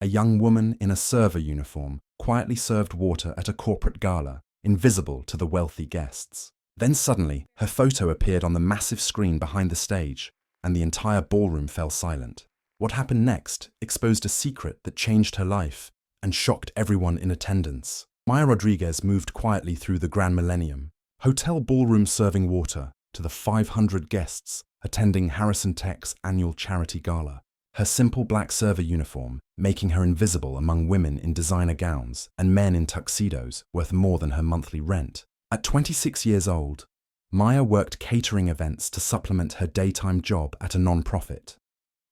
A young woman in a server uniform quietly served water at a corporate gala, invisible to the wealthy guests. Then suddenly, her photo appeared on the massive screen behind the stage, and the entire ballroom fell silent. What happened next exposed a secret that changed her life and shocked everyone in attendance. Maya Rodriguez moved quietly through the Grand Millennium, hotel ballroom serving water to the 500 guests attending Harrison Tech's annual charity gala. Her simple black server uniform making her invisible among women in designer gowns and men in tuxedos worth more than her monthly rent. At 26 years old, Maya worked catering events to supplement her daytime job at a non-profit.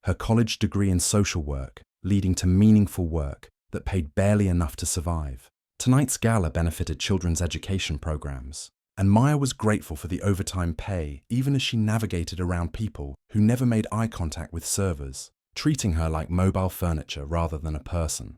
Her college degree in social work leading to meaningful work that paid barely enough to survive. Tonight's gala benefited children's education programs, and Maya was grateful for the overtime pay even as she navigated around people who never made eye contact with servers, treating her like mobile furniture rather than a person.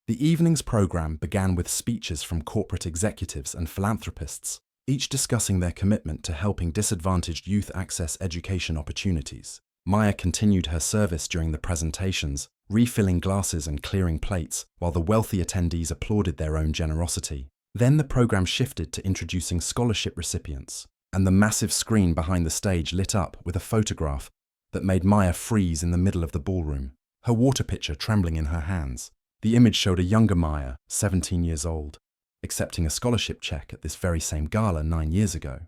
The evening's program began with speeches from corporate executives and philanthropists, each discussing their commitment to helping disadvantaged youth access education opportunities. Maya continued her service during the presentations, refilling glasses and clearing plates, while the wealthy attendees applauded their own generosity. Then the program shifted to introducing scholarship recipients, and the massive screen behind the stage lit up with a photograph that made Maya freeze in the middle of the ballroom, her water pitcher trembling in her hands. The image showed a younger Maya, 17 years old, accepting a scholarship check at this very same gala 9 years ago.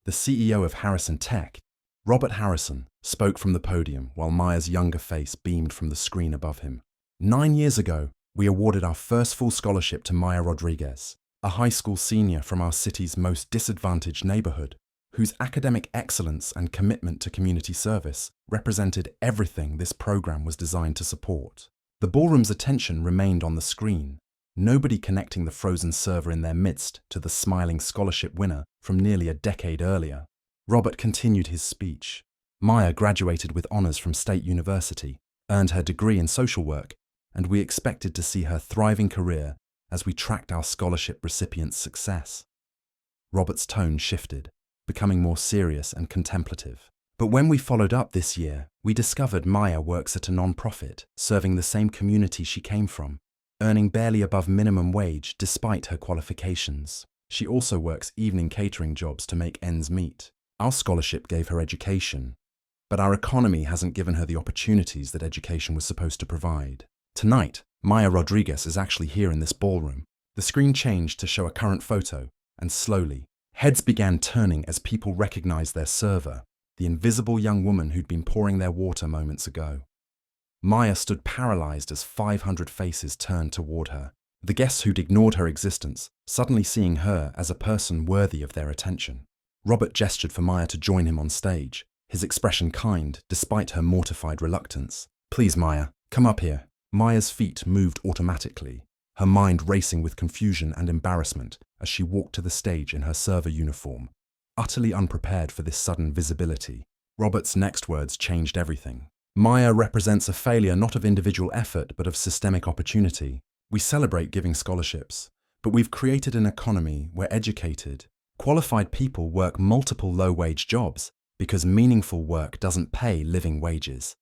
The CEO of Harrison Tech, Robert Harrison, spoke from the podium while Maya's younger face beamed from the screen above him. 9 years ago, we awarded our first full scholarship to Maya Rodriguez, a high school senior from our city's most disadvantaged neighborhood, whose academic excellence and commitment to community service represented everything this program was designed to support. The ballroom's attention remained on the screen, nobody connecting the frozen server in their midst to the smiling scholarship winner from nearly a decade earlier. Robert continued his speech. Maya graduated with honors from State University, earned her degree in social work, and we expected to see her thriving career as we tracked our scholarship recipient's success. Robert's tone shifted, becoming more serious and contemplative. But when we followed up this year, we discovered Maya works at a non-profit, serving the same community she came from, earning barely above minimum wage despite her qualifications. She also works evening catering jobs to make ends meet. Our scholarship gave her education, but our economy hasn't given her the opportunities that education was supposed to provide. Tonight, Maya Rodriguez is actually here in this ballroom. The screen changed to show a current photo, and slowly, heads began turning as people recognized their server, the invisible young woman who'd been pouring their water moments ago. Maya stood paralyzed as 500 faces turned toward her, the guests who'd ignored her existence, suddenly seeing her as a person worthy of their attention. Robert gestured for Maya to join him on stage, his expression kind despite her mortified reluctance. "Please, Maya, come up here." Maya's feet moved automatically, her mind racing with confusion and embarrassment as she walked to the stage in her server uniform, utterly unprepared for this sudden visibility. Robert's next words changed everything. "Maya represents a failure not of individual effort but of systemic opportunity. We celebrate giving scholarships, but we've created an economy where educated, qualified people work multiple low-wage jobs because meaningful work doesn't pay living wages."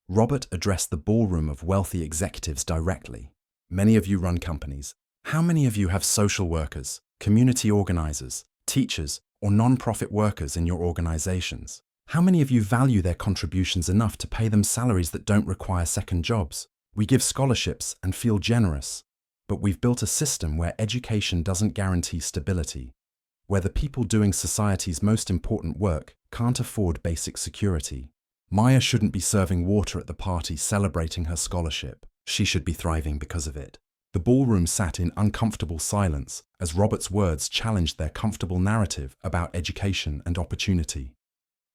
Robert addressed the ballroom of wealthy executives directly. "Many of you run companies. How many of you have social workers, community organizers, teachers, or non-profit workers in your organizations? How many of you value their contributions enough to pay them salaries that don't require second jobs? We give scholarships and feel generous, but we've built a system where education doesn't guarantee stability, where the people doing society's most important work can't afford basic security. Maya shouldn't be serving water at the party celebrating her scholarship. She should be thriving because of it." The ballroom sat in uncomfortable silence as Robert's words challenged their comfortable narrative about education and opportunity.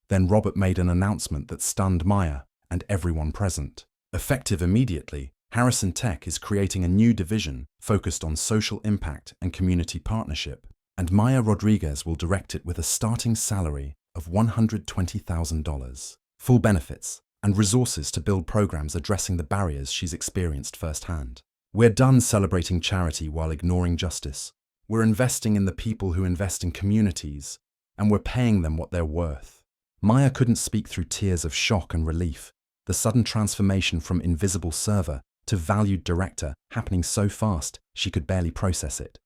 Then Robert made an announcement that stunned Maya and everyone present. Effective immediately, Harrison Tech is creating a new division focused on social impact and community partnership, and Maya Rodriguez will direct it with a starting salary of $120,000, full benefits, and resources to build programs addressing the barriers she's experienced firsthand. "We're done celebrating charity while ignoring justice. We're investing in the people who invest in communities, and we're paying them what they're worth." Maya couldn't speak through tears of shock and relief. the sudden transformation from invisible server to valued director happening so fast she could barely process it.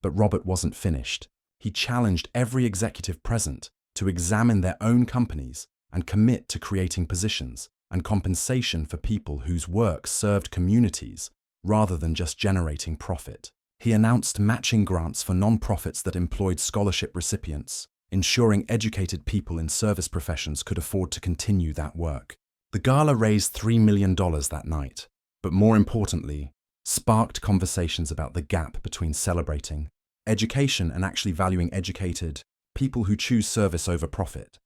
But Robert wasn't finished. He challenged every executive present to examine their own companies and commit to creating positions and compensation for people whose work served communities rather than just generating profit. He announced matching grants for non-profits that employed scholarship recipients, ensuring educated people in service professions could afford to continue that work. The gala raised $3 million that night, but more importantly, sparked conversations about the gap between celebrating education and actually valuing educated people who choose service over profit.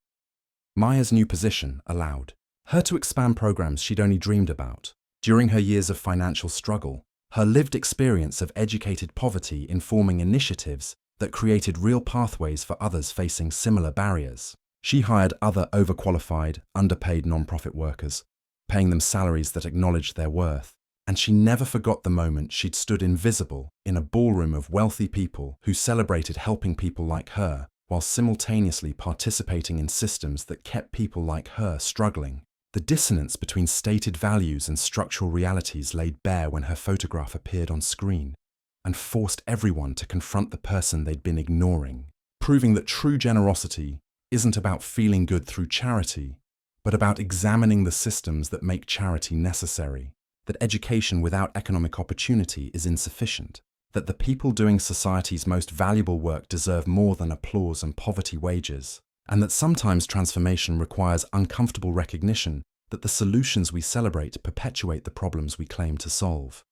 Maya's new position allowed her to expand programs she'd only dreamed about. During her years of financial struggle, her lived experience of educated poverty informing initiatives that created real pathways for others facing similar barriers. She hired other overqualified, underpaid nonprofit workers, paying them salaries that acknowledged their worth. And she never forgot the moment she'd stood invisible in a ballroom of wealthy people who celebrated helping people like her while simultaneously participating in systems that kept people like her struggling. The dissonance between stated values and structural realities laid bare when her photograph appeared on screen and forced everyone to confront the person they'd been ignoring, proving that true generosity isn't about feeling good through charity, but about examining the systems that make charity necessary. That education without economic opportunity is insufficient, that the people doing society's most valuable work deserve more than applause and poverty wages, and that sometimes transformation requires uncomfortable recognition that the solutions we celebrate perpetuate the problems we claim to solve.